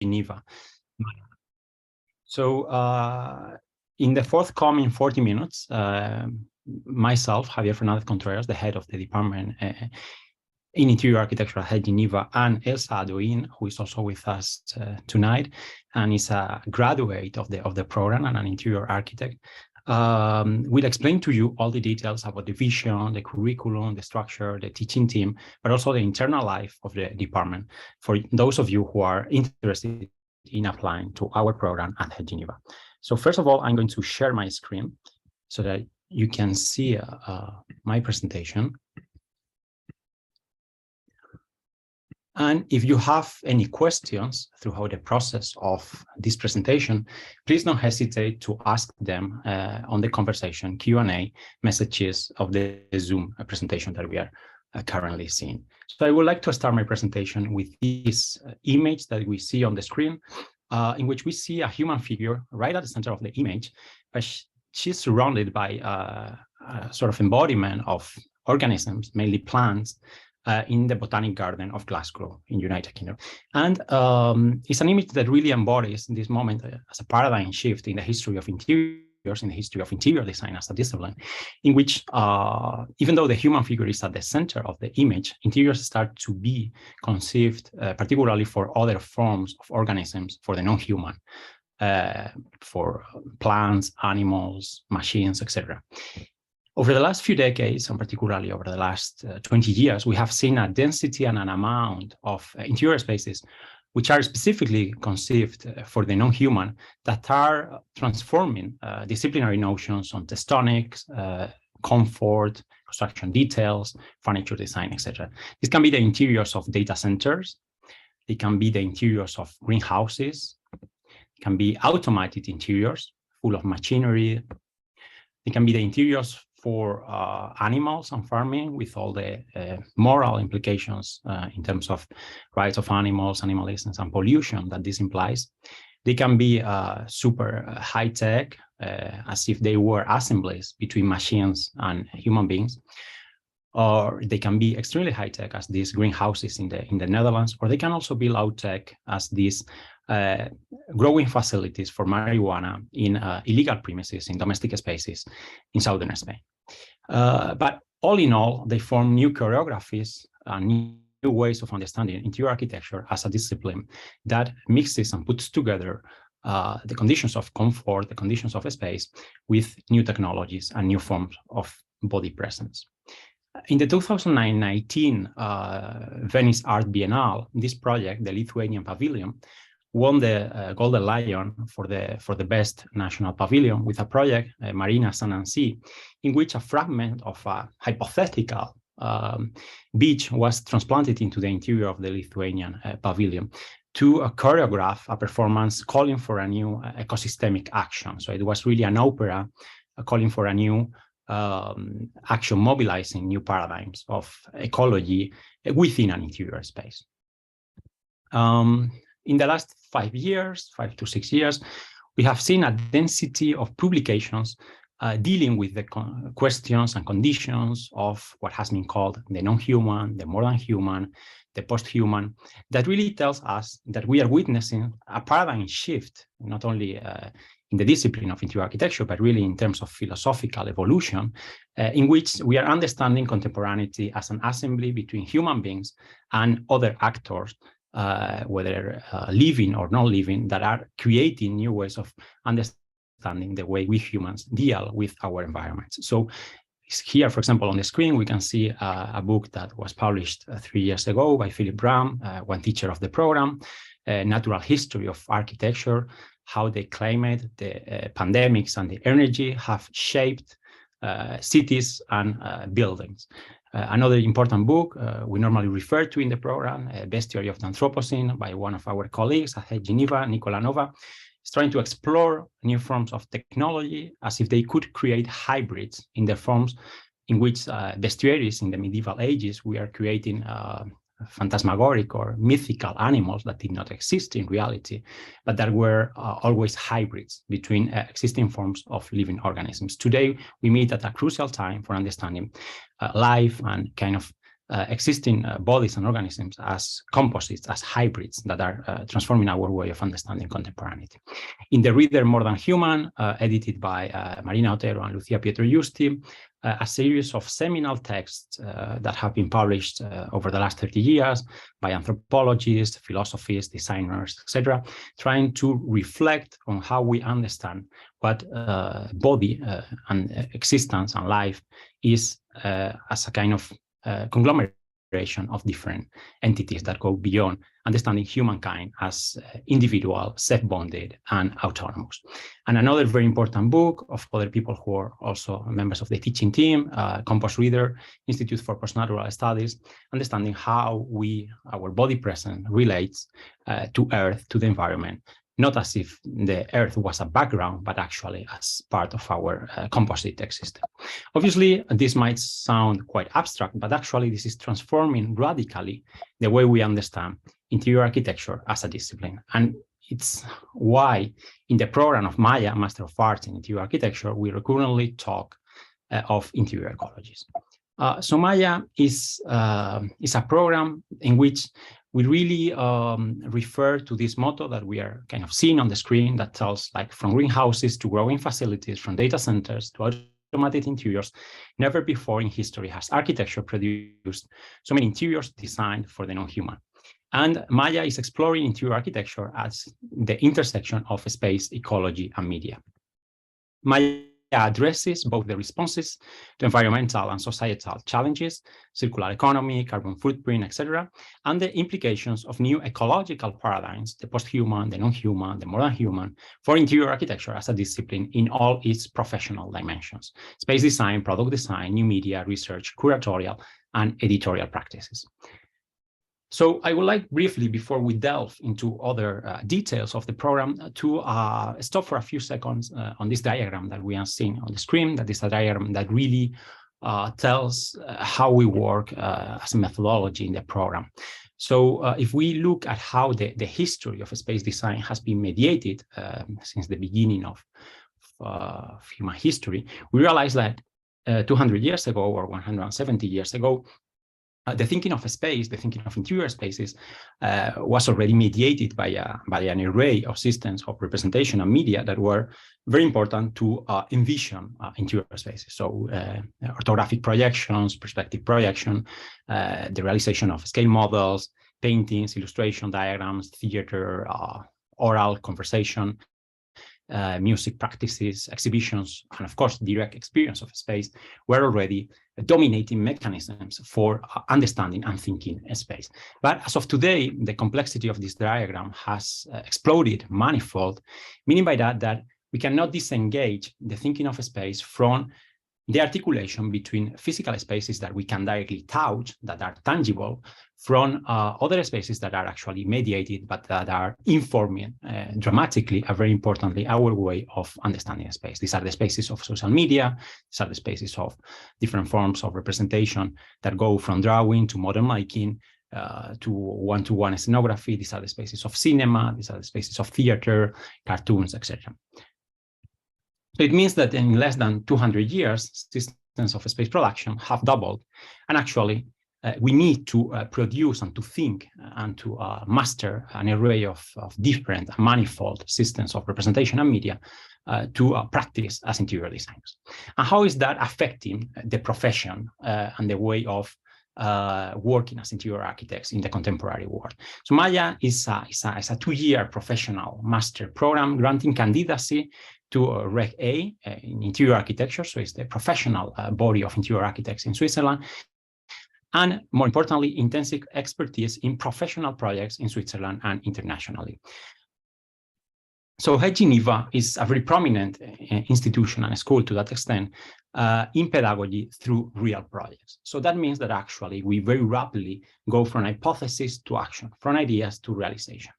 Geneva. So in the forthcoming 40 minutes, myself, Javier Fernandez Contreras, the head of the department in interior architecture at Geneva, and Elsa Adoin, who is also with us tonight, and is a graduate of the program and an interior architect, we'll explain to you all the details about the vision, the curriculum, the structure, the teaching team, but also the internal life of the department for those of you who are interested in applying to our program at Geneva. So first of all, I'm going to share my screen so that you can see my presentation. And if you have any questions throughout the process of this presentation, please don't hesitate to ask them on the conversation Q&A messages of the Zoom presentation that we are currently seeing. So I would like to start my presentation with this image that we see on the screen, in which we see a human figure right at the center of the image, but she's surrounded by a sort of embodiment of organisms, mainly plants, in the Botanic Garden of Glasgow in United Kingdom. And it's an image that really embodies this moment as a paradigm shift in the history of interiors, in the history of interior design as a discipline, in which even though the human figure is at the center of the image, interiors start to be conceived particularly for other forms of organisms, for the non-human, for plants, animals, machines, etc. Over the last few decades, and particularly over the last 20 years, we have seen a density and an amount of interior spaces which are specifically conceived for the non-human that are transforming disciplinary notions on tectonics, comfort, construction details, furniture design, etc. This can be the interiors of data centers. It can be the interiors of greenhouses. It can be automated interiors full of machinery. It can be the interiors for animals and farming with all the moral implications in terms of rights of animals, animalism, and pollution that this implies. They can be super high-tech, as if they were assemblies between machines and human beings, or they can be extremely high-tech as these greenhouses in the Netherlands, or they can also be low-tech as these growing facilities for marijuana in illegal premises in domestic spaces in southern Spain. But all in all, they form new choreographies and new ways of understanding interior architecture as a discipline that mixes and puts together the conditions of comfort, the conditions of space, with new technologies and new forms of body presence. In the 2019 Venice Art Biennale, this project, the Lithuanian Pavilion, won the Golden Lion for the best national pavilion with a project, Marina Sun and Sea, in which a fragment of a hypothetical beach was transplanted into the interior of the Lithuanian pavilion to choreograph a performance calling for a new ecosystemic action. So it was really an opera calling for a new action, mobilizing new paradigms of ecology within an interior space. In the last 5 to 6 years, we have seen a density of publications dealing with the questions and conditions of what has been called the non-human, the more than human, the post-human, that really tells us that we are witnessing a paradigm shift, not only in the discipline of interior architecture, but really in terms of philosophical evolution, in which we are understanding contemporaneity as an assembly between human beings and other actors, whether living or not living, that are creating new ways of understanding the way we humans deal with our environments. So here, for example, on the screen, we can see a book that was published 3 years ago by Philip Brown, one teacher of the program, Natural History of Architecture, how the climate, the pandemics, and the energy have shaped cities and buildings. Another important book we normally refer to in the program, Bestiary of the Anthropocene, by one of our colleagues at Geneva, Nicola Nova, is trying to explore new forms of technology as if they could create hybrids in the forms in which bestiaries in the medieval ages we are creating phantasmagoric or mythical animals that did not exist in reality, but that were always hybrids between existing forms of living organisms. Today, we meet at a crucial time for understanding life and kind of existing bodies and organisms as composites, as hybrids that are transforming our way of understanding contemporaneity. In The Reader More Than Human, edited by Marina Otero and Lucia Pietrogiusti, a series of seminal texts that have been published over the last 30 years by anthropologists, philosophers, designers, etc., trying to reflect on how we understand what body and existence and life is as a kind of conglomeration of different entities that go beyond understanding humankind as individual, self-bonded, and autonomous. And another very important book of other people who are also members of the teaching team, Compass Reader, Institute for Postnatural Studies, understanding how our body presence relates to Earth, to the environment, not as if the Earth was a background, but actually as part of our composite existence. Obviously, this might sound quite abstract, but actually this is transforming radically the way we understand interior architecture as a discipline. And it's why in the program of MAIA, Master of Arts in Interior Architecture, we recurrently talk of interior ecologies. So MAIA is a program in which we really refer to this motto that we are kind of seeing on the screen that tells, like, from greenhouses to growing facilities, from data centers to automated interiors, never before in history has architecture produced so many interiors designed for the non-human. And MAIA is exploring interior architecture as the intersection of space, ecology, and media. MAIA addresses both the responses to environmental and societal challenges, circular economy, carbon footprint, etc., and the implications of new ecological paradigms, the post-human, the non-human, the modern human, for interior architecture as a discipline in all its professional dimensions: space design, product design, new media, research, curatorial, and editorial practices. So I would like briefly, before we delve into other details of the program, to stop for a few seconds on this diagram that we are seeing on the screen. That is a diagram that really tells how we work as a methodology in the program. So if we look at how the history of space design has been mediated since the beginning of human history, we realize that 200 years ago or 170 years ago, the thinking of a space, the thinking of interior spaces, was already mediated by an array of systems of representation and media that were very important to envision interior spaces. So orthographic projections, perspective projection, the realization of scale models, paintings, illustration, diagrams, theater, oral conversation, music practices, exhibitions, and of course, direct experience of space were already dominating mechanisms for understanding and thinking space. But as of today, the complexity of this diagram has exploded manifold, meaning by that we cannot disengage the thinking of space from the articulation between physical spaces that we can directly touch, that are tangible, from other spaces that are actually mediated, but that are informing dramatically, very importantly, our way of understanding space. These are the spaces of social media. These are the spaces of different forms of representation that go from drawing to model making, to one-to-one scenography. These are the spaces of cinema. These are the spaces of theater, cartoons, etc. So it means that in less than 200 years, systems of space production have doubled. And actually, we need to produce and to think and to master an array of different manifold systems of representation and media to practice as interior designers. And how is that affecting the profession and the way of working as interior architects in the contemporary world? So MAIA is a 2-year professional master program granting candidacy to Reg A in interior architecture. So it's the professional body of interior architects in Switzerland. And more importantly, intensive expertise in professional projects in Switzerland and internationally. So HED Geneva is a very prominent institution and a school to that extent in pedagogy through real projects. So that means that actually we very rapidly go from hypothesis to action, from ideas to realization.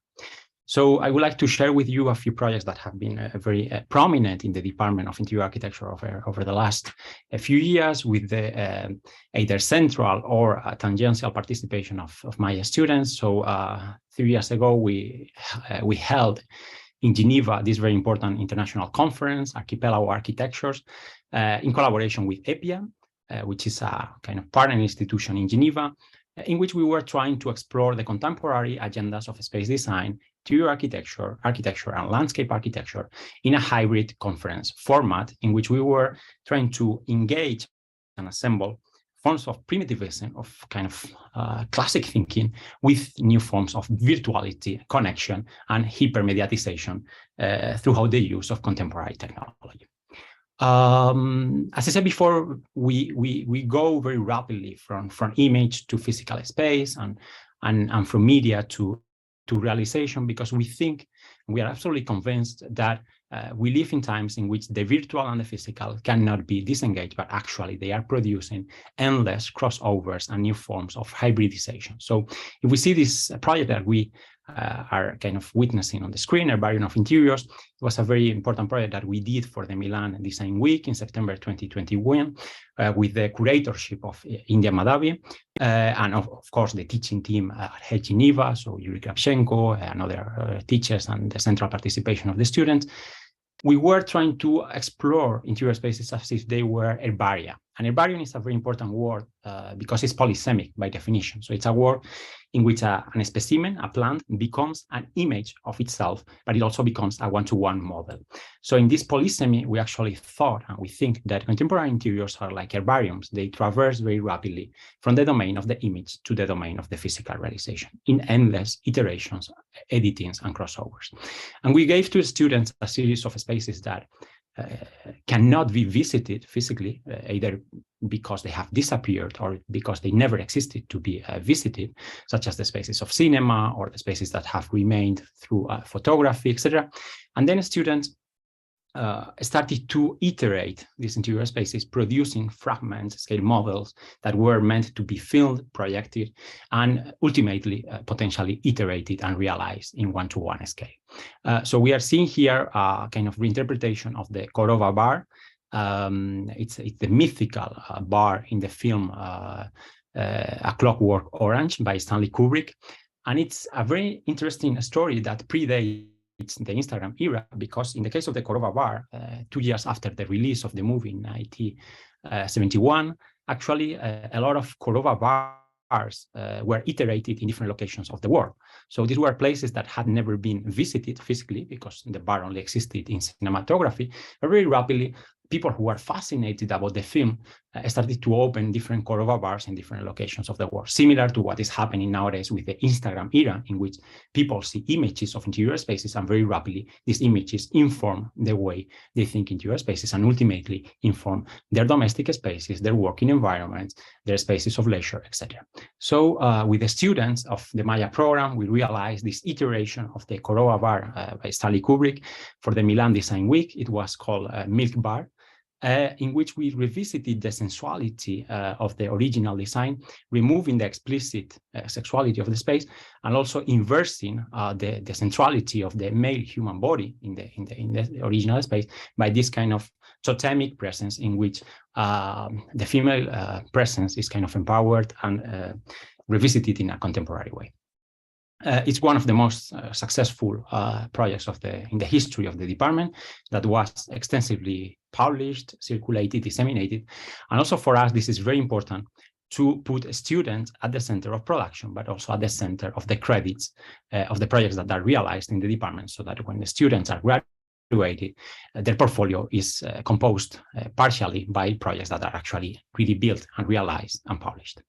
So I would like to share with you a few projects that have been very prominent in the Department of Interior Architecture over the last few years, with the either central or tangential participation of MAIA students. So 3 years ago, we held in Geneva this very important international conference, Archipelago Architectures, in collaboration with EPIA, which is a kind of partner institution in Geneva, in which we were trying to explore the contemporary agendas of space design, interior architecture, and landscape architecture in a hybrid conference format in which we were trying to engage and assemble forms of primitivism, of kind of classic thinking, with new forms of virtuality, connection, and hypermediatization throughout the use of contemporary technology. As I said before, we go very rapidly from image to physical space and from media to realization, because we are absolutely convinced that we live in times in which the virtual and the physical cannot be disengaged, but actually they are producing endless crossovers and new forms of hybridization. So if we see this project that we are kind of witnessing on the screen, Herbarium of Interiors, it was a very important project that we did for the Milan Design Week in September 2021 with the curatorship of India Madhavi and of course the teaching team at Geneva, so Yuri Kravchenko and other teachers, and the central participation of the students. We were trying to explore interior spaces as if they were herbaria. And herbarium is a very important word because it's polysemic by definition. So it's a word in which a specimen, a plant, becomes an image of itself, but it also becomes a one-to-one model. So in this polysemy, we actually thought, and we think, that contemporary interiors are like herbariums. They traverse very rapidly from the domain of the image to the domain of the physical realization in endless iterations, editings, and crossovers. And we gave to students a series of spaces that cannot be visited physically, either because they have disappeared or because they never existed to be visited, such as the spaces of cinema or the spaces that have remained through photography, etc. And then students started to iterate these interior spaces, producing fragments, scale models that were meant to be filmed, projected, and ultimately potentially iterated and realized in one-to-one scale. So we are seeing here a kind of reinterpretation of the Korova bar. It's the mythical bar in the film A Clockwork Orange by Stanley Kubrick. And it's a very interesting story that predates the Instagram era, because in the case of the Korova bar, 2 years after the release of the movie in 1971, actually a lot of Korova bars were iterated in different locations of the world. So these were places that had never been visited physically because the bar only existed in cinematography. But very rapidly, people who were fascinated about the film started to open different Korova bars in different locations of the world, similar to what is happening nowadays with the Instagram era, in which people see images of interior spaces, and very rapidly these images inform the way they think interior spaces, and ultimately inform their domestic spaces, their working environments, their spaces of leisure, etc. So with the students of the MAIA program, we realized this iteration of the Korova bar by Stanley Kubrick for the Milan Design Week. It was called Milk Bar, in which we revisited the sensuality of the original design, removing the explicit sexuality of the space, and also inversing the centrality of the male human body in the original space by this kind of totemic presence, in which the female presence is kind of empowered and revisited in a contemporary way. It's one of the most successful projects in the history of the department, that was extensively published, circulated, disseminated. And also for us, this is very important to put students at the center of production, but also at the center of the credits of the projects that are realized in the department, so that when the students are graduated, their portfolio is composed partially by projects that are actually really built and realized and published.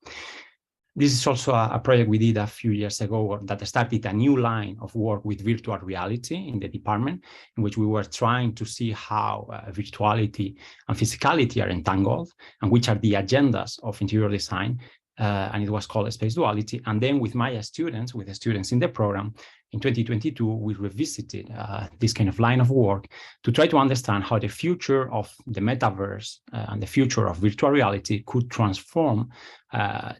This is also a project we did a few years ago that started a new line of work with virtual reality in the department, in which we were trying to see how virtuality and physicality are entangled, and which are the agendas of interior design. And it was called Space Duality. And then with MAIA students, with the students in the program, in 2022, we revisited this kind of line of work to try to understand how the future of the metaverse and the future of virtual reality could transform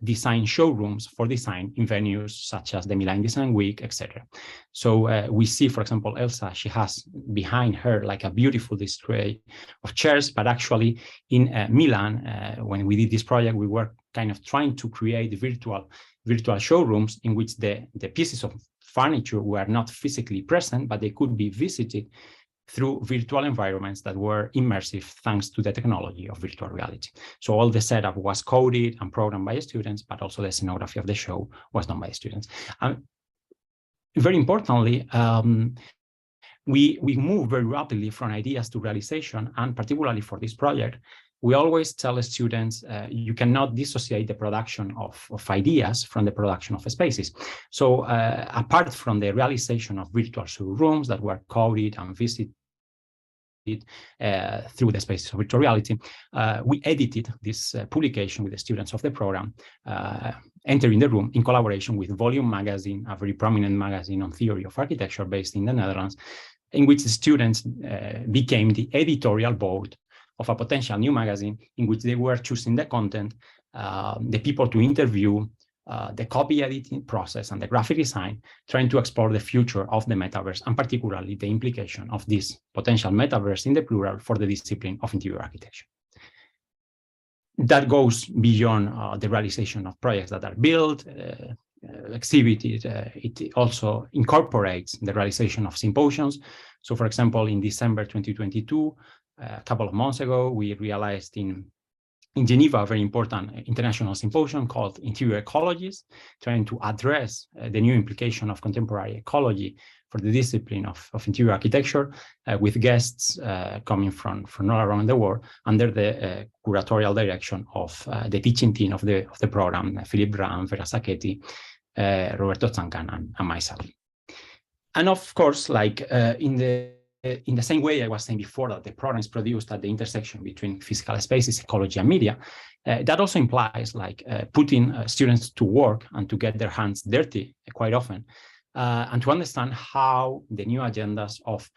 design showrooms for design in venues such as the Milan Design Week, etc. So we see, for example, Elsa, she has behind her like a beautiful display of chairs, but actually in Milan, when we did this project, we were kind of trying to create virtual showrooms in which the pieces of furniture were not physically present, but they could be visited through virtual environments that were immersive thanks to the technology of virtual reality. So all the setup was coded and programmed by students, but also the scenography of the show was done by students. And very importantly, we move very rapidly from ideas to realization, and particularly for this project, we always tell students you cannot dissociate the production of ideas from the production of spaces. So apart from the realization of virtual rooms that were coded and visited through the spaces of virtual reality, we edited this publication with the students of the program, entering the room in collaboration with Volume magazine, a very prominent magazine on theory of architecture based in the Netherlands, in which the students became the editorial board of a potential new magazine in which they were choosing the content, the people to interview, the copy editing process and the graphic design, trying to explore the future of the metaverse, and particularly the implication of this potential metaverse in the plural for the discipline of interior architecture. That goes beyond the realization of projects that are built, exhibited. It also incorporates the realization of symposiums. So for example, in December 2022, a couple of months ago, we realized in Geneva a very important international symposium called Interior Ecologies, trying to address the new implication of contemporary ecology for the discipline of interior architecture, with guests coming from all around the world under the curatorial direction of the teaching team of the program, Philip Ram, Vera Sacchetti, Roberto Zancan, and myself. And of course, like in the same way I was saying before, that the program is produced at the intersection between physical spaces, ecology, and media, that also implies like putting students to work and to get their hands dirty quite often, and to understand how the new agendas of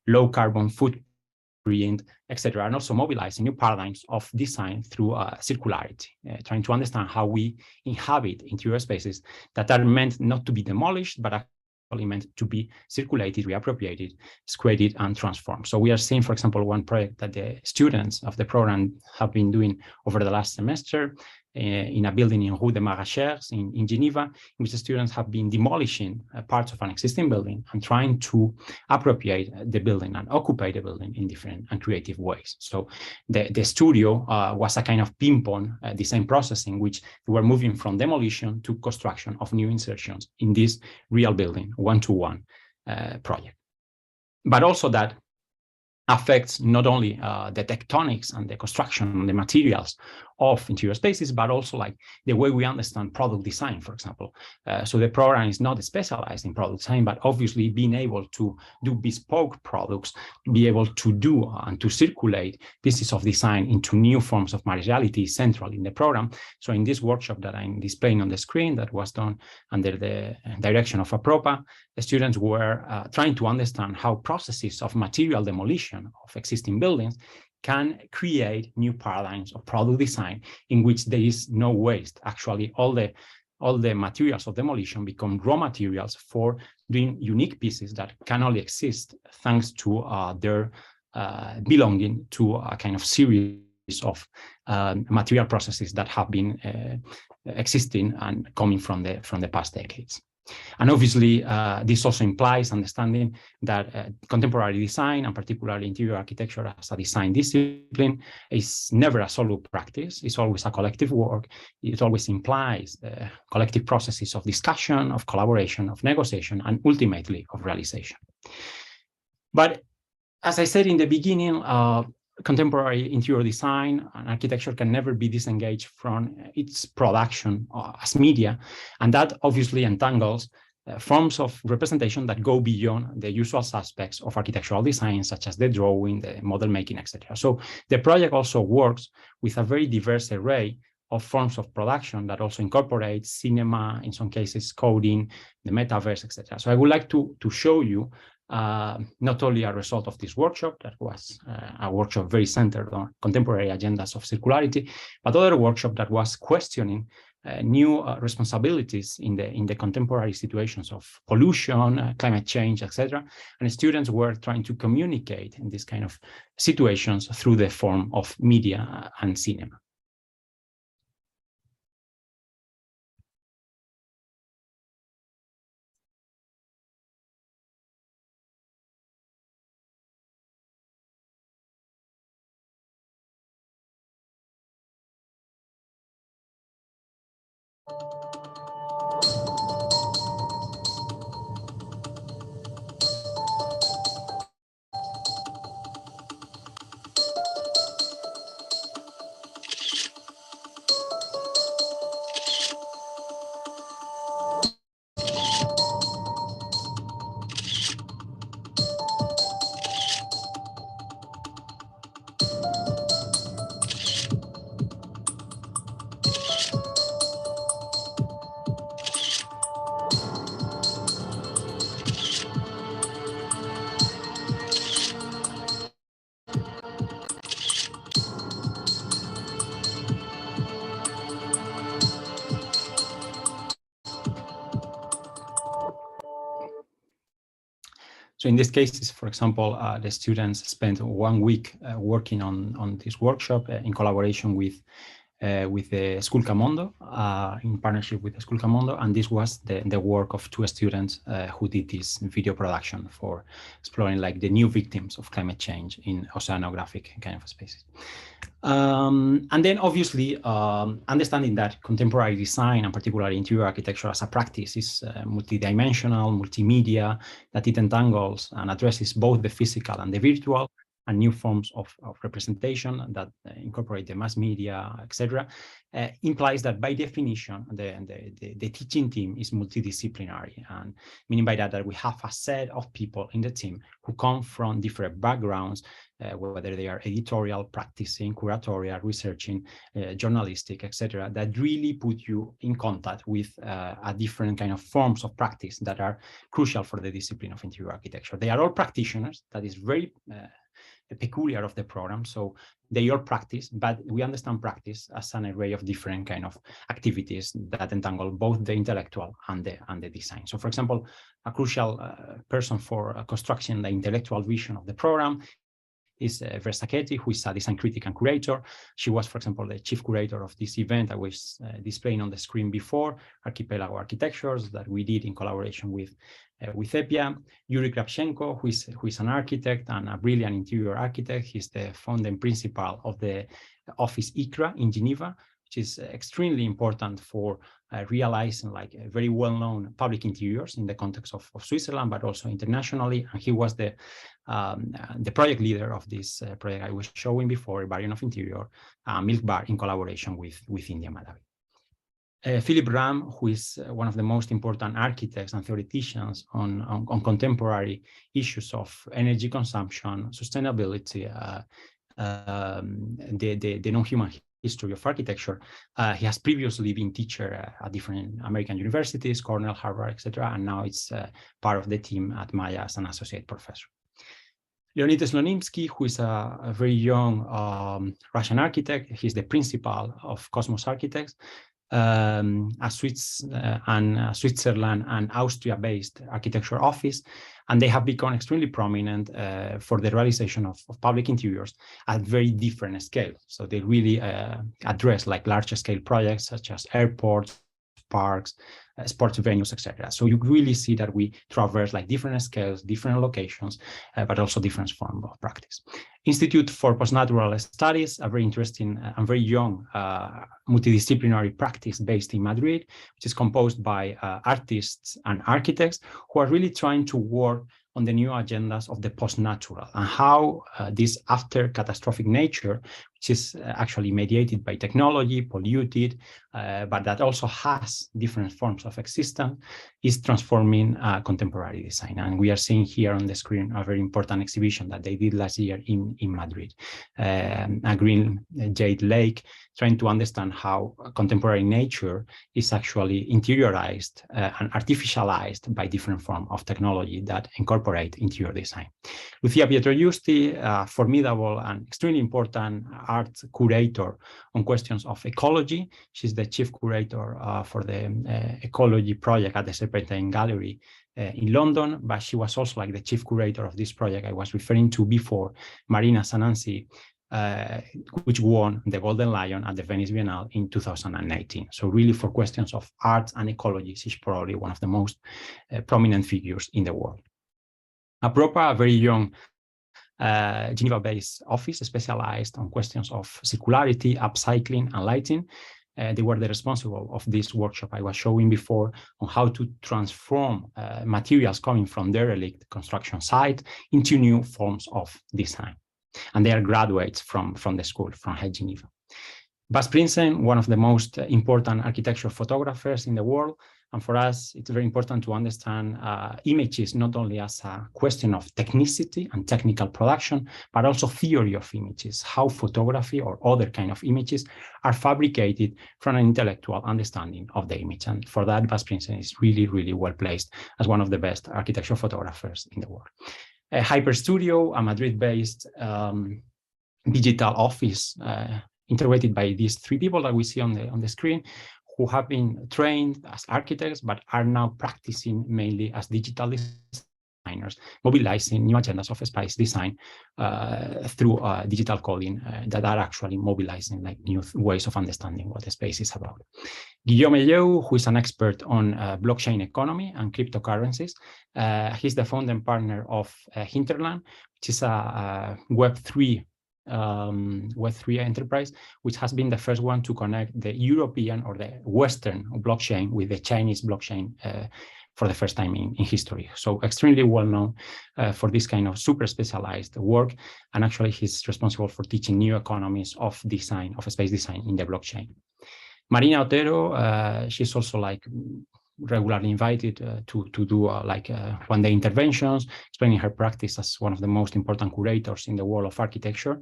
low carbon footprint, etc., and also mobilizing new paradigms of design through circularity, trying to understand how we inhabit interior spaces that are meant not to be demolished, but meant to be circulated, reappropriated, squared, and transformed. So we are seeing, for example, one project that the students of the program have been doing over the last semester in a building in Rue des Maraîchers in Geneva, in which the students have been demolishing parts of an existing building and trying to appropriate the building and occupy the building in different and creative ways. So the studio was a kind of ping-pong design process in which we were moving from demolition to construction of new insertions in this real building, one-to-one project. But also that affects not only the tectonics and the construction and the materials of interior spaces, but also like the way we understand product design, for example. So the program is not specialized in product design, but obviously being able to do bespoke products, be able to do and to circulate pieces of design into new forms of materiality is central in the program. So in this workshop that I'm displaying on the screen that was done under the direction of APROPA, the students were trying to understand how processes of material demolition of existing buildings can create new paradigms of product design in which there is no waste. Actually, all the materials of demolition become raw materials for doing unique pieces that can only exist thanks to their belonging to a kind of series of material processes that have been existing and coming from the past decades. And obviously, this also implies understanding that contemporary design, and particularly interior architecture as a design discipline, is never a solo practice. It's always a collective work. It always implies collective processes of discussion, of collaboration, of negotiation, and ultimately of realization. But as I said in the beginning, contemporary interior design and architecture can never be disengaged from its production as media, and that obviously entangles forms of representation that go beyond the usual suspects of architectural design, such as the drawing, the model making, etc. So the project also works with a very diverse array of forms of production that also incorporates cinema, in some cases coding, the metaverse, etc. So I would like to show you not only a result of this workshop, that was a workshop very centered on contemporary agendas of circularity, but other workshop that was questioning new responsibilities in the contemporary situations of pollution, climate change, etc. And students were trying to communicate in these kind of situations through the form of media and cinema. So in these cases, for example, the students spent 1 week working on this workshop in collaboration with the School Camondo, in partnership with the School Camondo, and this was the work of 2 students who did this video production for exploring like the new victims of climate change in oceanographic kind of spaces. And then obviously understanding that contemporary design and particularly interior architecture as a practice is multidimensional, multimedia, that it entangles and addresses both the physical and the virtual, and new forms of representation that incorporate the mass media, etc., implies that by definition, the teaching team is multidisciplinary, and meaning by that we have a set of people in the team who come from different backgrounds, whether they are editorial, practicing, curatorial, researching, journalistic, etc., that really put you in contact with a different kind of forms of practice that are crucial for the discipline of interior architecture. They are all practitioners. That is very peculiar of the program. So they all practice, but we understand practice as an array of different kind of activities that entangle both the intellectual and the design. So for example, a crucial person for constructing the intellectual vision of the program is Versa Ketty, who is a design critic and curator. She was, for example, the chief curator of this event I was displaying on the screen before, Archipelago Architectures, that we did in collaboration with EPIA. Yuri Kravchenko, who is an architect and a brilliant interior architect. He's the founding principal of the office ICRA in Geneva, which is extremely important for realizing like very well-known public interiors in the context of Switzerland, but also internationally. And he was the project leader of this project I was showing before, Variant of Interior, Milk Bar, in collaboration with India Malawi. Philip Ram, who is one of the most important architects and theoreticians on contemporary issues of energy consumption, sustainability, the non-human history of architecture. He has previously been teacher at different American universities, Cornell, Harvard, etc., and now it's part of the team at MAIA as an associate professor. Leonid Slonimsky, who is a very young Russian architect. He's the principal of Cosmos Architects, a Switzerland and Austria-based architecture office, and they have become extremely prominent for the realization of public interiors at very different scales. So they really address like large-scale projects such as airports, parks, sports venues, etc. So you really see that we traverse like different scales, different locations, but also different forms of practice. Institute for Postnatural Studies, a very interesting and very young multidisciplinary practice based in Madrid, which is composed by artists and architects who are really trying to work on the new agendas of the post-natural and how this after catastrophic nature, which is actually mediated by technology, polluted, but that also has different forms of existence, is transforming contemporary design. And we are seeing here on the screen a very important exhibition that they did last year in Madrid, a green jade lake, trying to understand how contemporary nature is actually interiorized and artificialized by different forms of technology that incorporate interior design. Lucia Pietrogiusti, a formidable and extremely important art curator on questions of ecology. She's the chief curator for the ecology project at the Serpentine Gallery in London, but she was also like the chief curator of this project I was referring to before, Marina Sanansi, which won the Golden Lion at the Venice Biennale in 2018. So really for questions of art and ecology, she's probably one of the most prominent figures in the world. Apropa, a very young Geneva-based office specialized on questions of circularity, upcycling, and lighting. they were the responsible of this workshop I was showing before on how to transform materials coming from derelict construction site into new forms of design. And they are graduates from the school, from Head Geneva. Bas Prinsen, one of the most important architecture photographers in the world. And for us, it's very important to understand images not only as a question of technicity and technical production, but also theory of images, how photography or other kind of images are fabricated from an intellectual understanding of the image. And for that, Bas Prinsen is really, really well placed as one of the best architecture photographers in the world. Hyper Studio, a Madrid-based digital office integrated by these three people that we see on the screen, who have been trained as architects, but are now practicing mainly as digital designers, mobilizing new agendas of space design through digital coding that are actually mobilizing like new ways of understanding what the space is about. Guillaume Yeu, who is an expert on blockchain economy and cryptocurrencies. He's the founder and partner of Hinterland, which is a Web3 enterprise, which has been the first one to connect the European or the Western blockchain with the Chinese blockchain for the first time in history. So extremely well known for this kind of super specialized work. And actually he's responsible for teaching new economies of design, of space design in the blockchain. Marina Otero, she's also like regularly invited to do one-day interventions, explaining her practice as one of the most important curators in the world of architecture.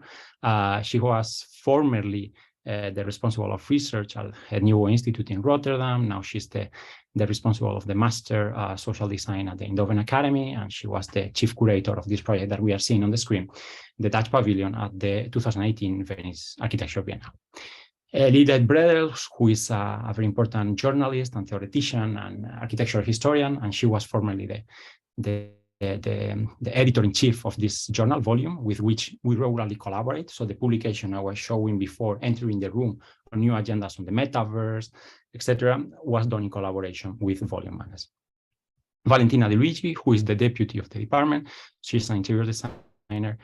She was formerly the responsible of research at the Nieuwe Institute in Rotterdam. Now she's the responsible of the Master Social Design at the Eindhoven Academy, and she was the chief curator of this project that we are seeing on the screen, the Dutch Pavilion at the 2018 Venice Architecture Biennale. Lidet Bredels, who is a very important journalist and theoretician and architectural historian, and she was formerly the editor-in-chief of this journal volume, with which we regularly collaborate. So the publication I was showing before, Entering the Room, on new agendas on the metaverse, etc., was done in collaboration with Volume Magazine. Valentina De Luigi, who is the deputy of the department, she's an interior designer.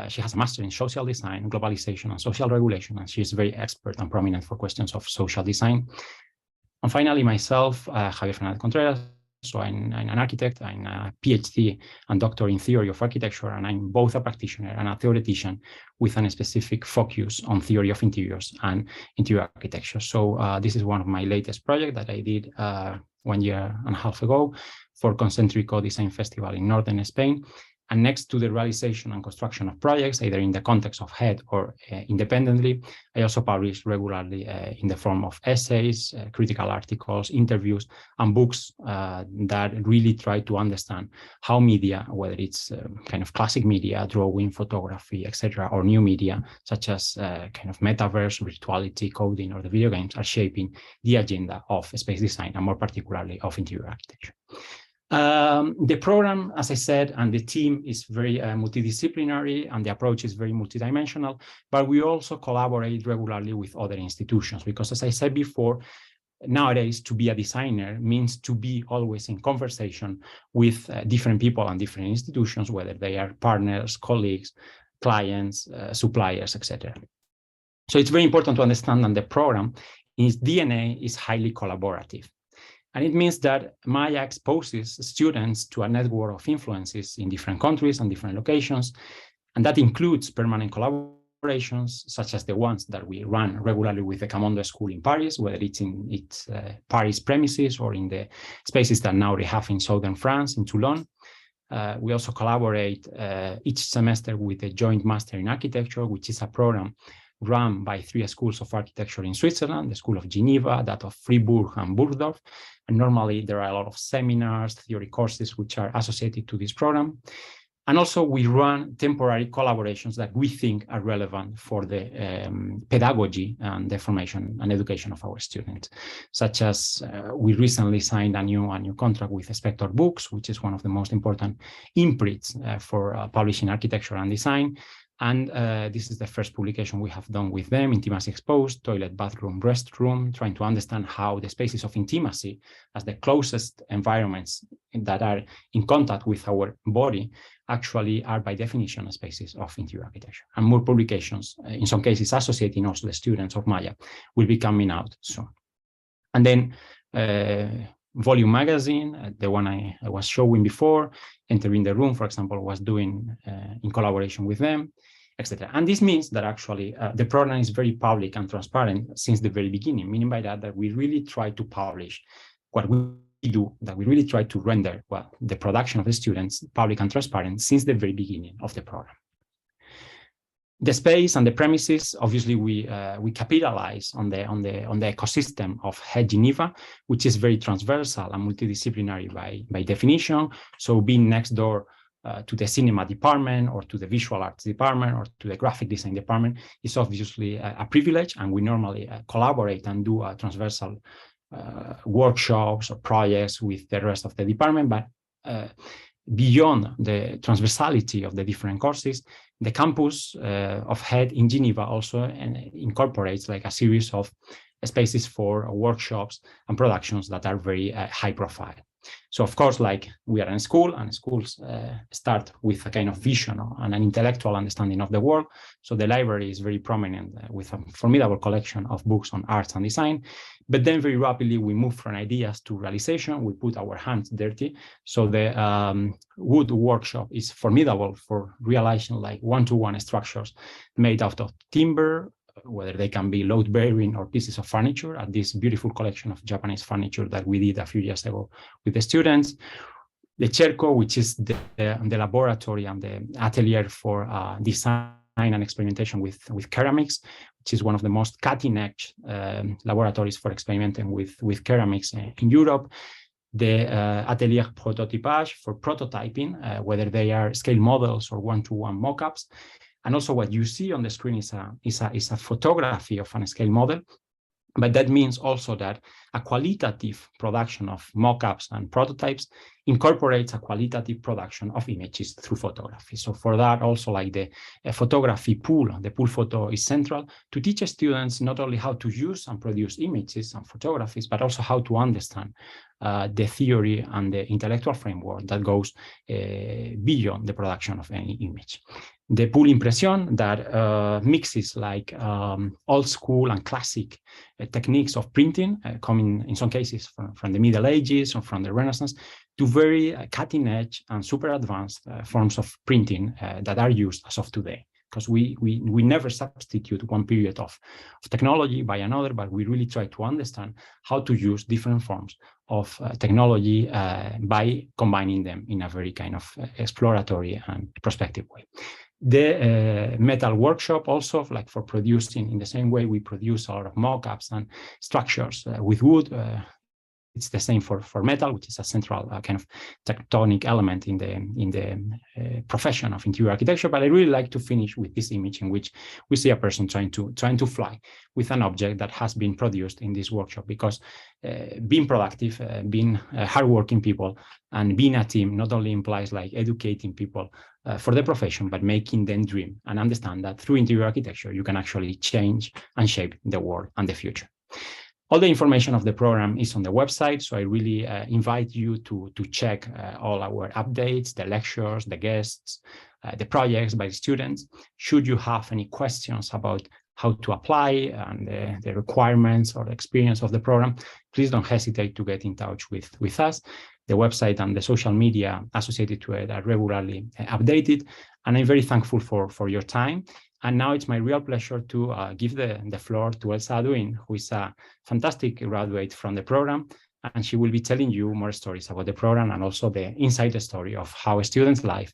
She has a master in social design, globalization, and social regulation, and she's very expert and prominent for questions of social design. And finally, myself, Javier Fernandez Contreras. So I'm an architect, I'm a PhD and doctor in theory of architecture, and I'm both a practitioner and a theoretician with a specific focus on theory of interiors and interior architecture. So this is one of my latest projects that I did 1.5 years ago for Concentrico Design Festival in northern Spain. And next to the realization and construction of projects, either in the context of Head or independently, I also publish regularly in the form of essays, critical articles, interviews, and books that really try to understand how media, whether it's kind of classic media, drawing, photography, etc., or new media, such as kind of metaverse, virtuality, coding, or the video games, are shaping the agenda of space design, and more particularly of interior architecture. The program, as I said, and the team is very multidisciplinary, and the approach is very multidimensional, but we also collaborate regularly with other institutions, because as I said before, nowadays to be a designer means to be always in conversation with different people and different institutions, whether they are partners, colleagues, clients, suppliers, etc. So it's very important to understand that the program, in its DNA, is highly collaborative. And it means that MAIA exposes students to a network of influences in different countries and different locations. And that includes permanent collaborations, such as the ones that we run regularly with the Camondo School in Paris, whether it's in its Paris premises or in the spaces that now we have in southern France, in Toulon. We also collaborate each semester with the Joint Master in Architecture, which is a program run by 3 schools of architecture in Switzerland, the School of Geneva, that of Fribourg and Burgdorf. And normally there are a lot of seminars, theory courses, which are associated to this program. And also we run temporary collaborations that we think are relevant for the pedagogy and the formation and education of our students, such as we recently signed a new contract with Spector Books, which is one of the most important imprints for publishing architecture and design. And this is the first publication we have done with them, Intimacy Exposed, Toilet, Bathroom, Restroom, trying to understand how the spaces of intimacy, as the closest environments that are in contact with our body, actually are by definition spaces of interior architecture. And more publications, in some cases associating also the students of MAIA, will be coming out soon. And then Volume Magazine, the one I was showing before, Entering the Room, for example, was doing in collaboration with them, etc. And this means that actually the program is very public and transparent since the very beginning, meaning by that we really try to publish what we do, that we really try to render, well, the production of the students public and transparent since the very beginning of the program. The space and the premises, obviously, we capitalize on the ecosystem of HED Geneva, which is very transversal and multidisciplinary by definition. So being next door to the cinema department or to the visual arts department or to the graphic design department is obviously a privilege, and we normally collaborate and do transversal workshops or projects with the rest of the department. But beyond the transversality of the different courses, the campus of HED in Geneva also incorporates like a series of spaces for workshops and productions that are very high profile. So of course, like we are in school, and schools start with a kind of vision and an intellectual understanding of the world. So the library is very prominent with a formidable collection of books on arts and design. But then very rapidly we move from ideas to realization. We put our hands dirty. So the wood workshop is formidable for realizing like one-to-one structures made out of timber, whether they can be load-bearing or pieces of furniture, at this beautiful collection of Japanese furniture that we did a few years ago with the students. The Cerco, which is the laboratory and the atelier for design and experimentation with ceramics, which is one of the most cutting-edge laboratories for experimenting with ceramics in Europe. The atelier prototypage for prototyping, whether they are scale models or one-to-one mock-ups. And also what you see on the screen is a photography of a scale model. But that means also that a qualitative production of mock-ups and prototypes incorporates a qualitative production of images through photography. So for that, also like the photography pool, the pool photo is central to teach students not only how to use and produce images and photographies, but also how to understand the theory and the intellectual framework that goes beyond the production of any image. The pool impression that mixes like old school and classic techniques of printing, coming in some cases from the Middle Ages or from the Renaissance, to very cutting edge and super advanced forms of printing that are used as of today. Because we never substitute one period of technology by another, but we really try to understand how to use different forms of technology by combining them in a very kind of exploratory and prospective way. The metal workshop also, like for producing in the same way we produce a lot of mock-ups and structures with wood. It's the same for metal, which is a central kind of tectonic element in the profession of interior architecture. But I really like to finish with this image in which we see a person trying to fly with an object that has been produced in this workshop, because being productive, being hardworking people, and being a team not only implies like educating people for the profession, but making them dream and understand that through interior architecture you can actually change and shape the world and the future. All the information of the program is on the website, so I really invite you to check all our updates, the lectures, the guests, the projects by the students. Should you have any questions about how to apply and the requirements or the experience of the program, please don't hesitate to get in touch with us. The website and the social media associated to it are regularly updated, and I'm very thankful for your time. And now it's my real pleasure to give the floor to Elsa Aduin, who is a fantastic graduate from the program, and she will be telling you more stories about the program and also the inside story of how a student's life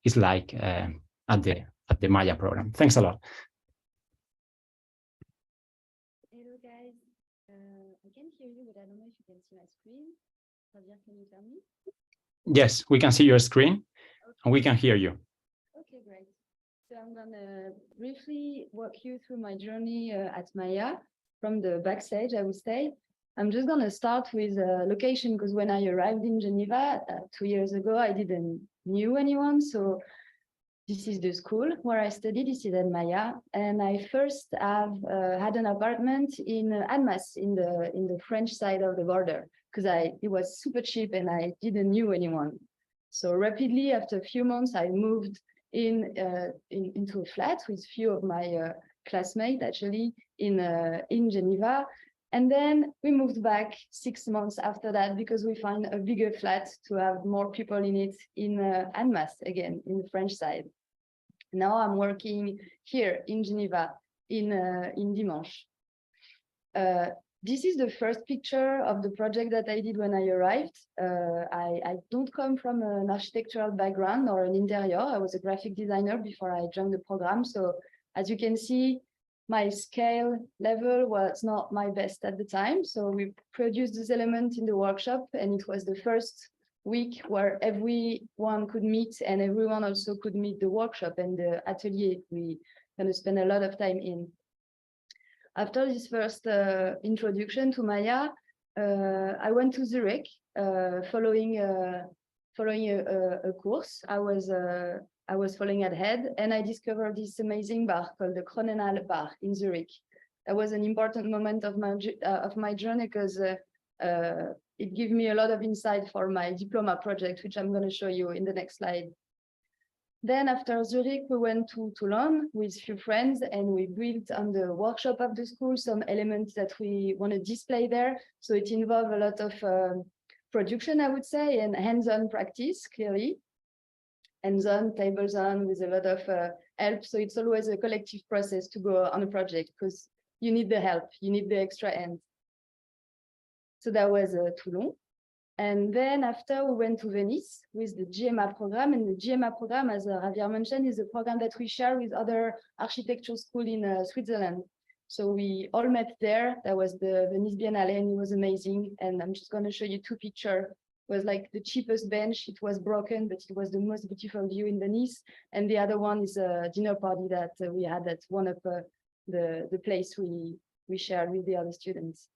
is like at the MAIA program. Thanks a lot. Hello guys, I can hear you, but I don't know if you can see my screen. Javier, can you tell me? Yes, we can see your screen, okay, and we can hear you. Okay, great. So I'm going to briefly walk you through my journey at MAIA from the backstage, I would say. I'm just going to start with location, because when I arrived in Geneva 2 years ago, I didn't know anyone. So This is the school where I studied. This is at MAIA, and I first have had an apartment in Annemasse, in the French side of the border, because it was super cheap and I didn't know anyone. So rapidly, after a few months, I moved into a flat with few of my classmates actually in Geneva. And then we moved back 6 months after that because we found a bigger flat to have more people in it in Annemasse, again, in the French side. Now I'm working here in Geneva in Dimanche. This is the first picture of the project that I did when I arrived. I don't come from an architectural background or an interior. I was a graphic designer before I joined the program. So as you can see, my scale level was not my best at the time. So we produced this element in the workshop, and it was the first week where everyone could meet and everyone also could meet the workshop and the atelier we going to spend a lot of time in. After this first introduction to MAIA, I went to Zurich following a course. I was following ahead, and I discovered this amazing bar called the Kronenal Bar in Zurich. That was an important moment of my journey because it gave me a lot of insight for my diploma project, which I'm going to show you in the next slide. Then after Zurich, we went to Toulon with a few friends, and we built on the workshop of the school some elements that we want to display there. So it involved a lot of production, I would say, and hands-on practice, clearly. Hands-on, tables-on, with a lot of help. So it's always a collective process to go on a project because you need the help, you need the extra hands. So that was Toulon. And then after we went to Venice with the GMA program, and the GMA program, as Javier mentioned, is a program that we share with other architecture schools in Switzerland. So we all met there. That was the Venice Biennale, and it was amazing. And I'm just going to show you two pictures. It was like the cheapest bench. It was broken, but it was the most beautiful view in Venice. And the other one is a dinner party that we had at one of the place we shared with the other students.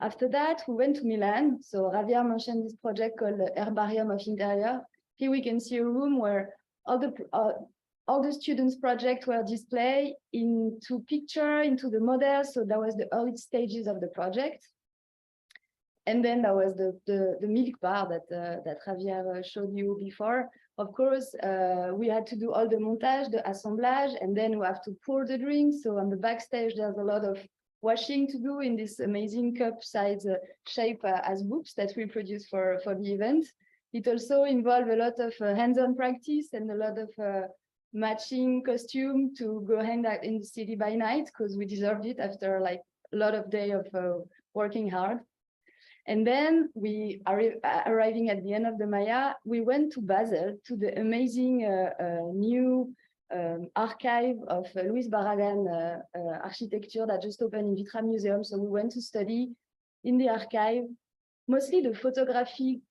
After that, we went to Milan. So Javier mentioned this project called the Herbarium of Interior. Here we can see a room where all the students' projects were displayed into picture, into the model. So that was the early stages of the project. And then there was the milk bar that Javier showed you before. Of course, we had to do all the montage, the assemblage, and then we have to pour the drinks. So on the backstage, there's a lot of washing to do in this amazing cup size shape as books that we produce for the event. It also involved a lot of hands-on practice and a lot of matching costume to go hang out in the city by night because we deserved it after like a lot of day of working hard. And then we arriving at the end of the MAIA, we went to Basel to the amazing new archive of Louis Barragan architecture that just opened in Vitra Museum. So we went to study in the archive, mostly the photography,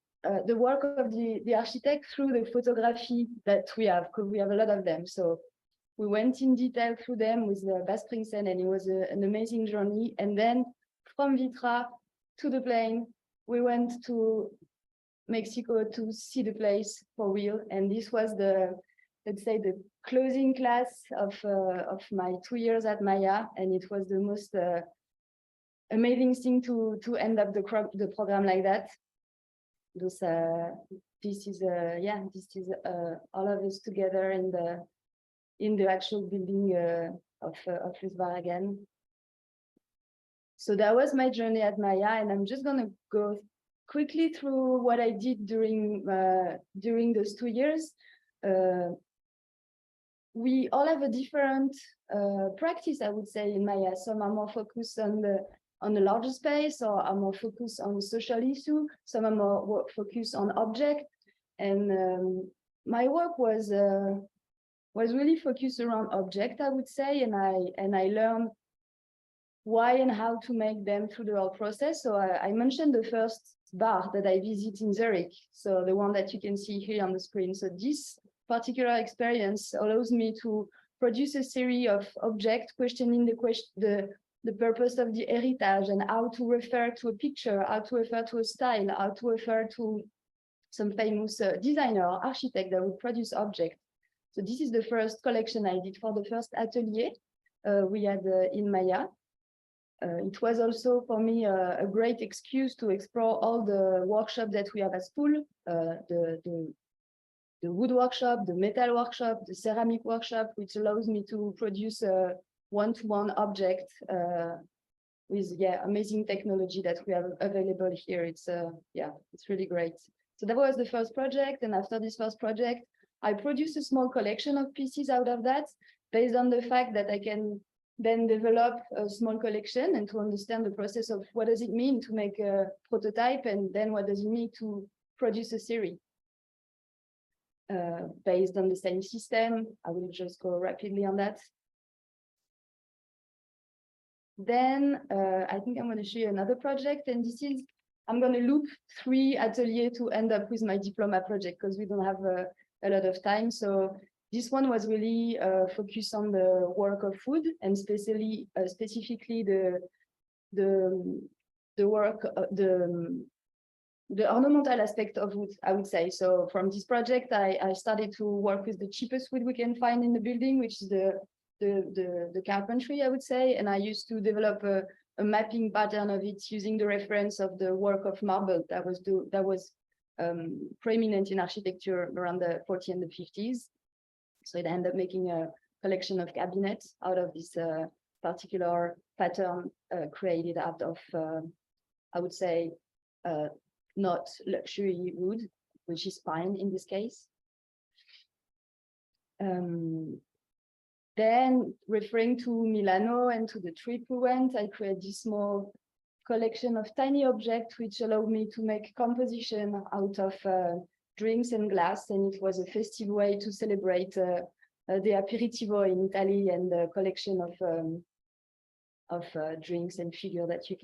the work of the architect through the photography that we have, because we have a lot of them. So we went in detail through them with Bas Springsen, and it was an amazing journey. And then from Vitra to the plane, we went to Mexico to see the place for real. And this was the, let's say, the closing class of my 2 years at MAIA, and it was the most amazing thing to end up the program like that. This is all of us together in the actual building of Louis Barragan. So that was my journey at MAIA, and I'm just gonna go quickly through what I did during those 2 years. We all have a different practice, I would say, in MAIA. Some are more focused on the larger space, or are more focused on the social issue. Some are more focused on object. And my work was really focused around object, I would say, and I learned why and how to make them through the whole process. So I mentioned the first bar that I visited in Zurich, so the one that you can see here on the screen. So this particular experience allows me to produce a series of objects questioning the purpose of the heritage and how to refer to a picture, how to refer to a style, how to refer to some famous designer or architect that would produce objects. So this is the first collection I did for the first atelier we had in MAIA. It was also for me a great excuse to explore all the workshops that we have at school, the wood workshop, the metal workshop, the ceramic workshop, which allows me to produce a one-to-one object with amazing technology that we have available here. It's it's really great. So that was the first project, and after this first project, I produced a small collection of pieces out of that, based on the fact that I can then develop a small collection and to understand the process of what does it mean to make a prototype, and then what does it mean to produce a series based on the same system. I will just go rapidly on that. Then I think I'm going to show you another project, and this is, I'm going to loop 3 ateliers to end up with my diploma project because we don't have a lot of time. So this one was really focused on the work of food, and specifically the work, the ornamental aspect of wood, I would say. So from this project, I started to work with the cheapest wood we can find in the building, which is the carpentry, I would say. And I used to develop a mapping pattern of it using the reference of the work of marble that was preeminent in architecture around the 40s and the 50s. So it ended up making a collection of cabinets out of this particular pattern created out of, I would say, not luxury wood, which is pine in this case. Then, referring to Milano and to the trip we went, I created this small collection of tiny objects which allowed me to make composition out of drinks and glass, and it was a festive way to celebrate the aperitivo in Italy and the collection of drinks and figure that you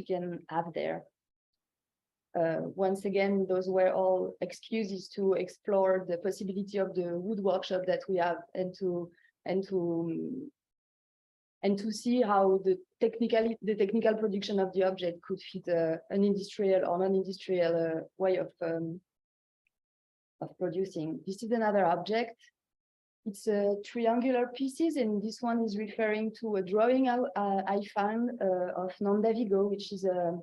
can have there. Once again, those were all excuses to explore the possibility of the wood workshop that we have, and to see how the technical production of the object could fit an industrial or non-industrial way of producing. This is another object. It's triangular pieces, and this one is referring to a drawing I found of Nondavigo, which is a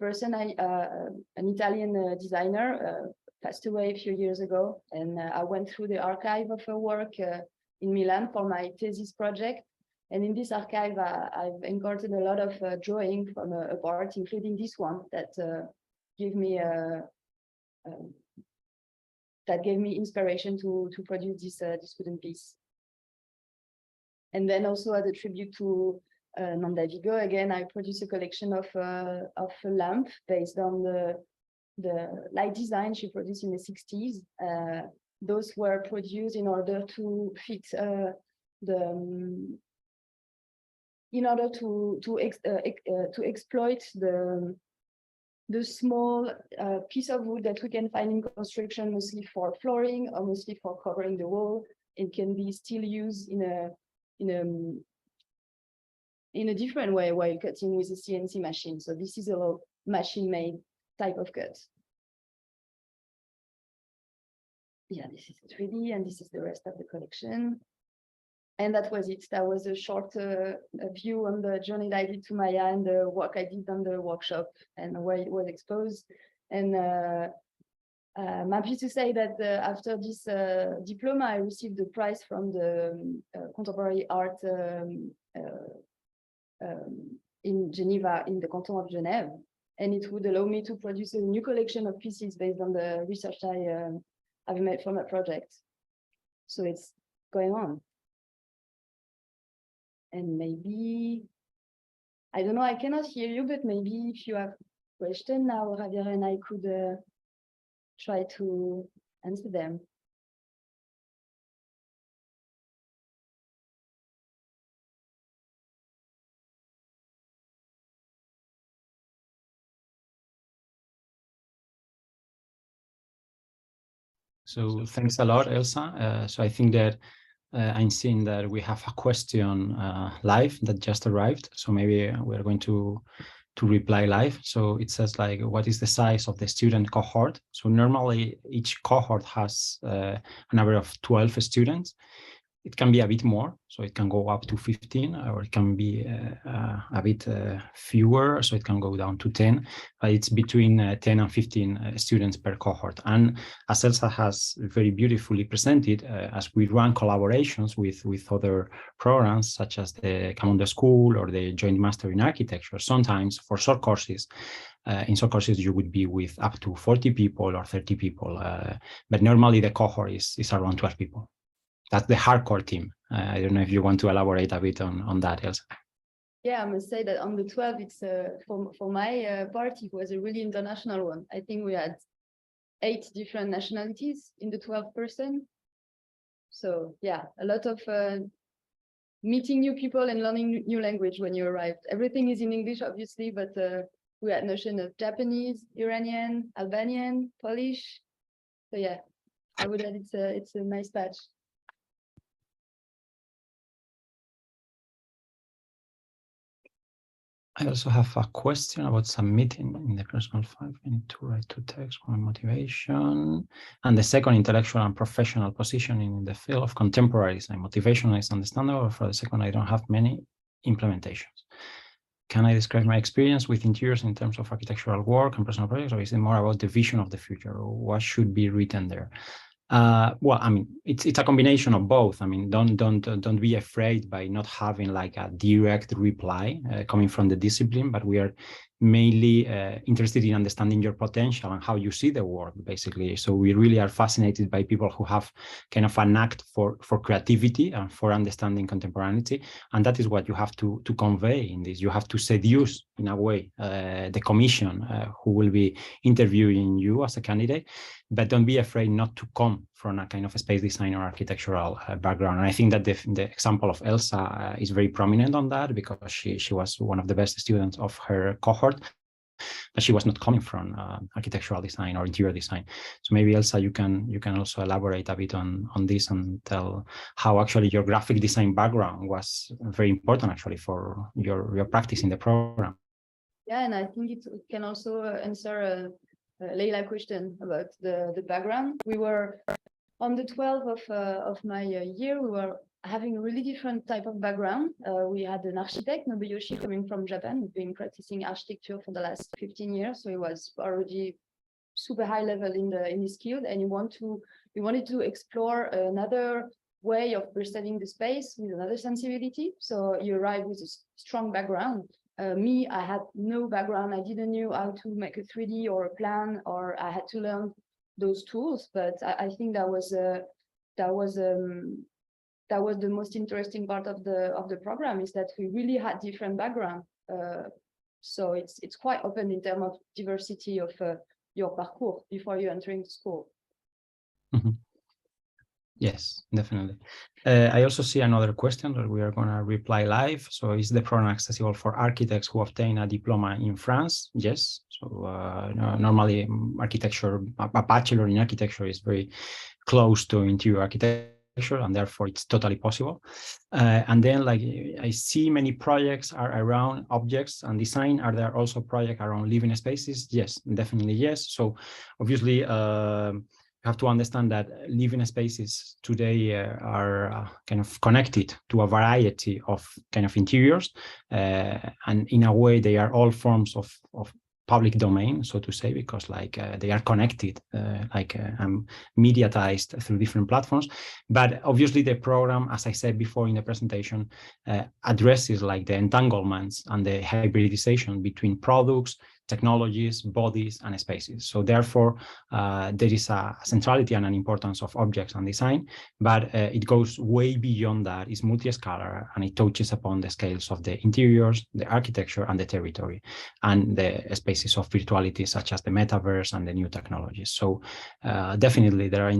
person, an Italian designer, passed away a few years ago, and I went through the archive of her work in Milan for my thesis project. And in this archive, I've encountered a lot of drawing from art, including this one that gave me inspiration to produce this wooden piece. And then also as a tribute to Nondavigo, again, I produced a collection of a lamp based on the light design she produced in the 60s. Those were produced in order to fit in order to exploit the small piece of wood that we can find in construction, mostly for flooring or mostly for covering the wall. It can be still used in a different way while cutting with a CNC machine. So this is a machine-made type of cut. Yeah, this is 3D, and this is the rest of the collection. And that was it. That was a short view on the journey that I did to MAIA and the work I did on the workshop and where it was exposed. And I'm happy to say that after this diploma, I received the prize from the contemporary art in Geneva, in the canton of Genève. And it would allow me to produce a new collection of pieces based on the research I've made for my project. So it's going on. And maybe, I don't know, I cannot hear you, but maybe if you have questions now, Javier and I could try to answer them. So thanks a lot, Elsa. So I think that I'm seeing that we have a question live that just arrived. So maybe we're going to to reply live. So it says like, what is the size of the student cohort? So normally each cohort has an average of 12 students. It can be a bit more, so it can go up to 15, or it can be a bit fewer, so it can go down to 10, but it's between 10 and 15 students per cohort. And as Elsa has very beautifully presented, as we run collaborations with other programs, such as the Come on the School or the Joint Master in Architecture, sometimes for short courses, in short courses, you would be with up to 40 people or 30 people, but normally the cohort is around 12 people. That's the hardcore team. I don't know if you want to elaborate a bit on that, Elsa. Yeah, I must say that on the 12, it's for my part, it was a really international one. I think we had 8 different nationalities in the 12 person. So yeah, a lot of meeting new people and learning new language when you arrived. Everything is in English, obviously, but we had notion of Japanese, Iranian, Albanian, Polish. So yeah, I would add it's a nice batch. I also have a question about submitting in the personal file. I need to write to text one motivation. And the second, intellectual and professional positioning in the field of contemporary design. Motivational is understandable. For the second, I don't have many implementations. Can I describe my experience with interiors in terms of architectural work and personal projects, or is it more about the vision of the future, or what should be written there? Well, I mean, it's a combination of both. I mean, don't be afraid by not having like a direct reply coming from the discipline, but we are mainly interested in understanding your potential and how you see the world, basically. So we really are fascinated by people who have kind of a knack for creativity and for understanding contemporaneity, and that is what you have to convey in this. You have to seduce, in a way, the commission who will be interviewing you as a candidate, but don't be afraid not to come from a kind of a space design or architectural background. And I think that the example of Elsa is very prominent on that, because she was one of the best students of her cohort, but she was not coming from architectural design or interior design. So maybe Elsa, you can also elaborate a bit on this and tell how actually your graphic design background was very important actually for your practice in the program. Yeah, and I think it can also answer Leila question about the background. We were on the 12th of my year, we were having a really different type of background. We had an architect, Nobuyoshi, coming from Japan, who's been practicing architecture for the last 15 years. So he was already super high level in his field, and we wanted to explore another way of perceiving the space with another sensibility. So you arrive with a strong background. Me, I had no background. I didn't know how to make a 3D or a plan, or I had to learn those tools. But I think that was the most interesting part of the program, is that we really had different background. So it's quite open in terms of diversity of your parcours before you entering the school. Mm-hmm. Yes, definitely. I also see another question that we are going to reply live. So is the program accessible for architects who obtain a diploma in France? Yes. So normally architecture, a bachelor in architecture is very close to interior architecture, and therefore it's totally possible. And then, like, I see many projects are around objects and design. Are there also projects around living spaces? Yes, definitely yes. So obviously, have to understand that living spaces today are kind of connected to a variety of kind of interiors, and in a way they are all forms of public domain, so to say, because like they are connected, mediatized through different platforms. But obviously the program, as I said before in the presentation, addresses like the entanglements and the hybridization between products, technologies, bodies, and spaces. So therefore, there is a centrality and an importance of objects and design, but it goes way beyond that. It's multi-scalar, and it touches upon the scales of the interiors, the architecture, and the territory, and the spaces of virtuality, such as the metaverse and the new technologies. So definitely there are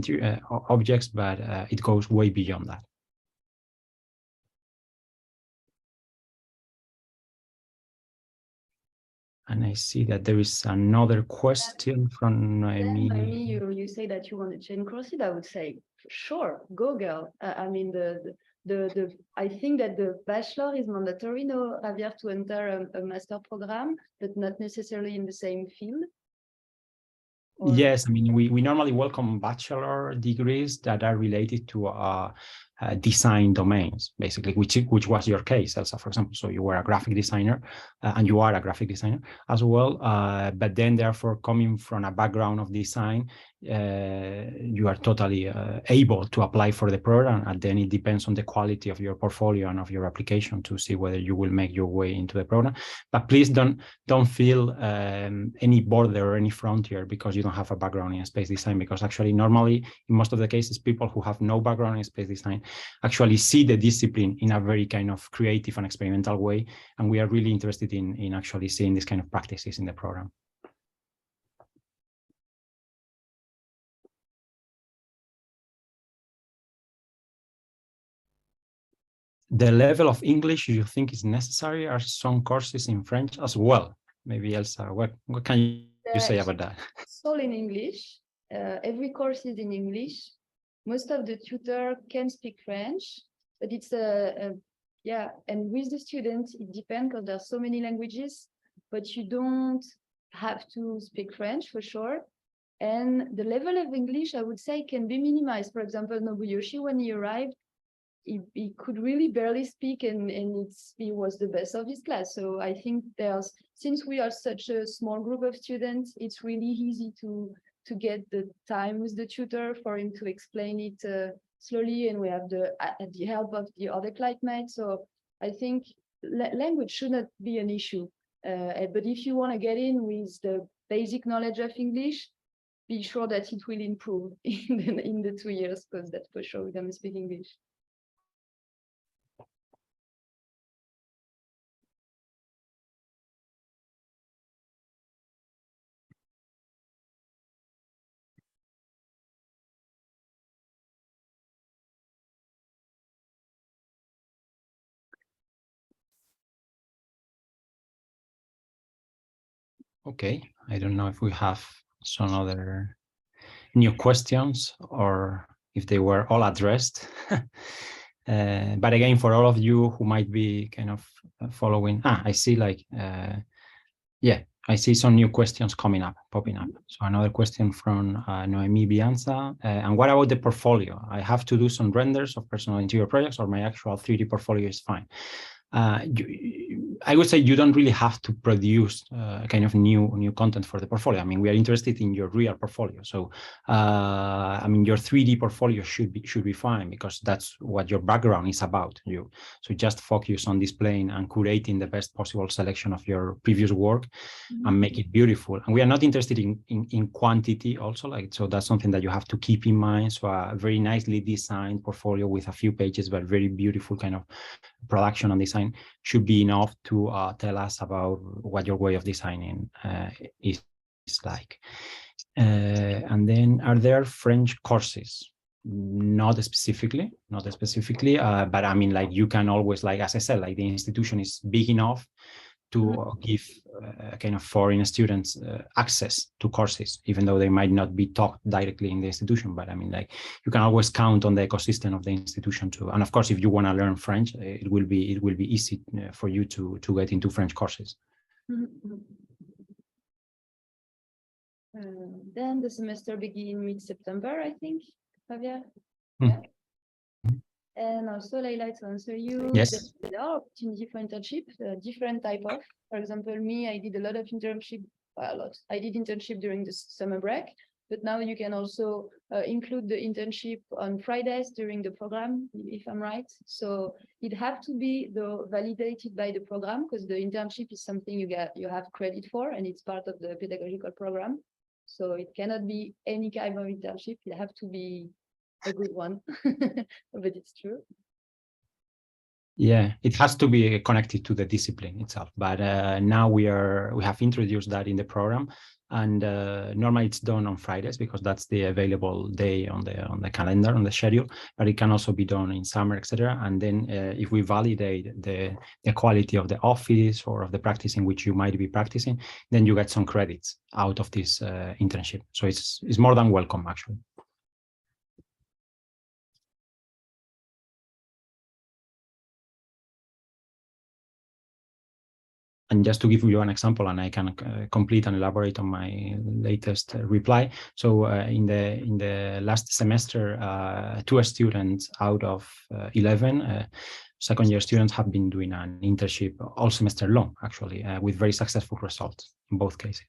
objects, but it goes way beyond that. And I see that there is another question from Noemi. You say that you want to change courses. I would say, sure, go girl. I mean, the I think that the bachelor is mandatory, no, Javier, to enter a master program, but not necessarily in the same field. Or... Yes, I mean, we normally welcome bachelor degrees that are related to design domains, basically, which was your case, Elsa, for example. So you were a graphic designer, and you are a graphic designer as well. But then, therefore, coming from a background of design, you are totally able to apply for the program, and then it depends on the quality of your portfolio and of your application to see whether you will make your way into the program. But please don't feel any border or any frontier because you don't have a background in space design, because actually normally in most of the cases people who have no background in space design actually see the discipline in a very kind of creative and experimental way, and we are really interested in actually seeing this kind of practices in the program. The level of English you think is necessary? Are some courses in French as well? Maybe Elsa, what can you say about that? It's all in English. Every course is in English. Most of the tutor can speak French, but it's yeah, and with the students, it depends because there are so many languages, but you don't have to speak French for sure. And the level of English, I would say, can be minimized. For example, Nobuyoshi, when he arrived, he could really barely speak, and he was the best of his class. So I think since we are such a small group of students, it's really easy to get the time with the tutor for him to explain it slowly, and we have the help of the other classmates. So I think language should not be an issue. But if you want to get in with the basic knowledge of English, be sure that it will improve in the 2 years, because that's for sure we're going to speak English. Okay, I don't know if we have some other new questions or if they were all addressed. But again, for all of you who might be kind of following, I see yeah, I see some new questions popping up. So another question from Noemi Bianza. And what about the portfolio? I have to do some renders of personal interior projects, or my actual 3D portfolio is fine? I would say you don't really have to produce kind of new content for the portfolio. I mean, we are interested in your real portfolio. So, I mean, your 3D portfolio should be fine, because that's what your background is about. So just focus on displaying and curating the best possible selection of your previous work and make it beautiful. And we are not interested in quantity also, so that's something that you have to keep in mind. So a very nicely designed portfolio with a few pages, but very beautiful kind of production and design should be enough to tell us about what your way of designing is like. And then, are there French courses? Not specifically, but I mean, like, you can always, like, as I said, like, the institution is big enough to give kind of foreign students access to courses, even though they might not be taught directly in the institution. But I mean, like, you can always count on the ecosystem of the institution too. And of course, if you want to learn French, it will be easy for you to get into French courses. Then the semester begins mid-September, I think, Javier. Yeah. And also, Leila, to answer you, yes, there are opportunity for internship, different type of. For example, me, I did a lot of internship, I did internship during the summer break, but now you can also include the internship on Fridays during the program, if I'm right. So it have to be validated by the program, because the internship is something you have credit for, and it's part of the pedagogical program. So it cannot be any kind of internship. It have to be a good one, but it's true. Yeah, it has to be connected to the discipline itself. But now we have introduced that in the program, and normally it's done on Fridays because that's the available day on the calendar, on the schedule. But it can also be done in summer, etc. And then if we validate the quality of the office or of the practice in which you might be practicing, then you get some credits out of this internship. So it's more than welcome, actually. And just to give you an example, and I can complete and elaborate on my latest reply. So in the last semester, 2 students out of 11 second-year students have been doing an internship all semester long, actually, with very successful results in both cases.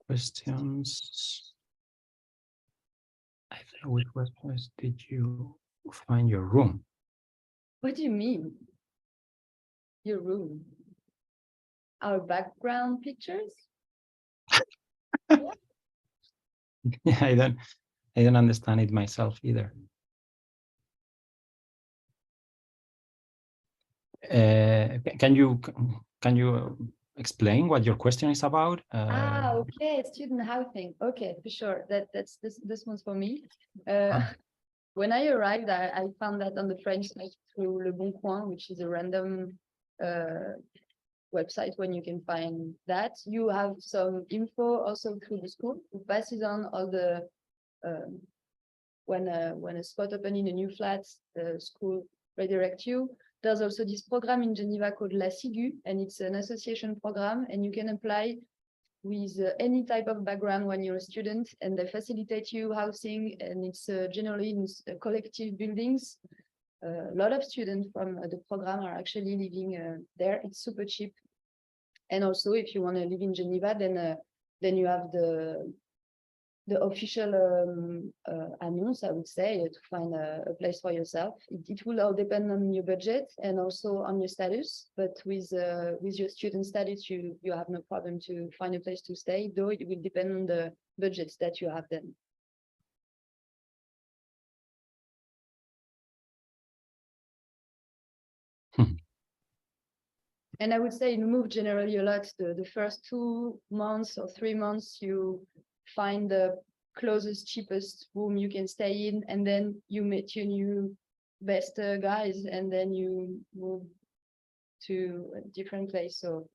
Questions? I think which websites did you find your room? What do you mean? Your room? Our background pictures? Yeah, I don't understand it myself either. Can you explain what your question is about? Okay, student housing. Okay, for sure. That's this one's for me. When I arrived, I found that on the French site through Le Bon Coin, which is a random website when you can find that. You have some info also through the school who passes on all the when a spot open in a new flat, the school redirect you. There's also this program in Geneva called La Sigu, and it's an association program, and you can apply with any type of background when you're a student, and they facilitate you housing, and it's generally in collective buildings. A lot of students from the program are actually living there. It's super cheap. And also, if you want to live in Geneva, then you have the official annonce, I would say, to find a place for yourself. It will all depend on your budget and also on your status. But with your student status, you have no problem to find a place to stay, though it will depend on the budgets that you have then. And I would say you move generally a lot. The first 2 months or 3 months, you find the closest, cheapest room you can stay in, and then you meet your new best guys, and then you move to a different place. So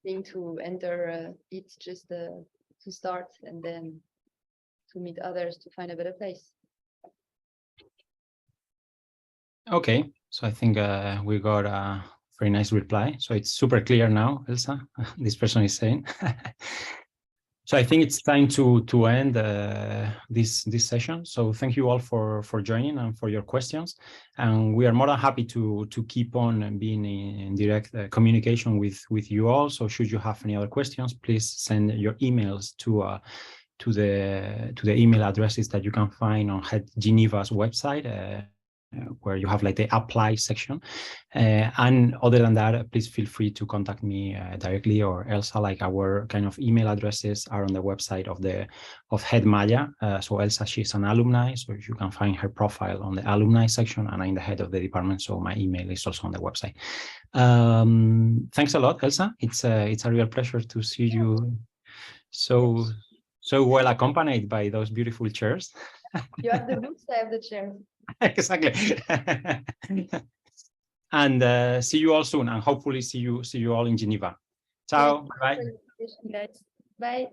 thing to enter it just to start, and then to meet others to find a better place. Okay, so I think we got a very nice reply. So it's super clear now, Elsa, this person is saying. So I think it's time to end this session. So thank you all for joining and for your questions. And we are more than happy to keep on being in direct communication with you all. So should you have any other questions, please send your emails to the email addresses that you can find on HED Geneva's website, where you have like the apply section. And other than that, please feel free to contact me directly or Elsa. Like our kind of email addresses are on the website of HED MAIA. So Elsa, she's an alumni, so you can find her profile on the alumni section, and I'm the head of the department, so my email is also on the website. Thanks a lot, Elsa. It's a real pleasure to see you so well accompanied by those beautiful chairs. You have the books, I have the chairs. Exactly. And see you all soon, and hopefully see you all in Geneva. Ciao. Bye. Bye.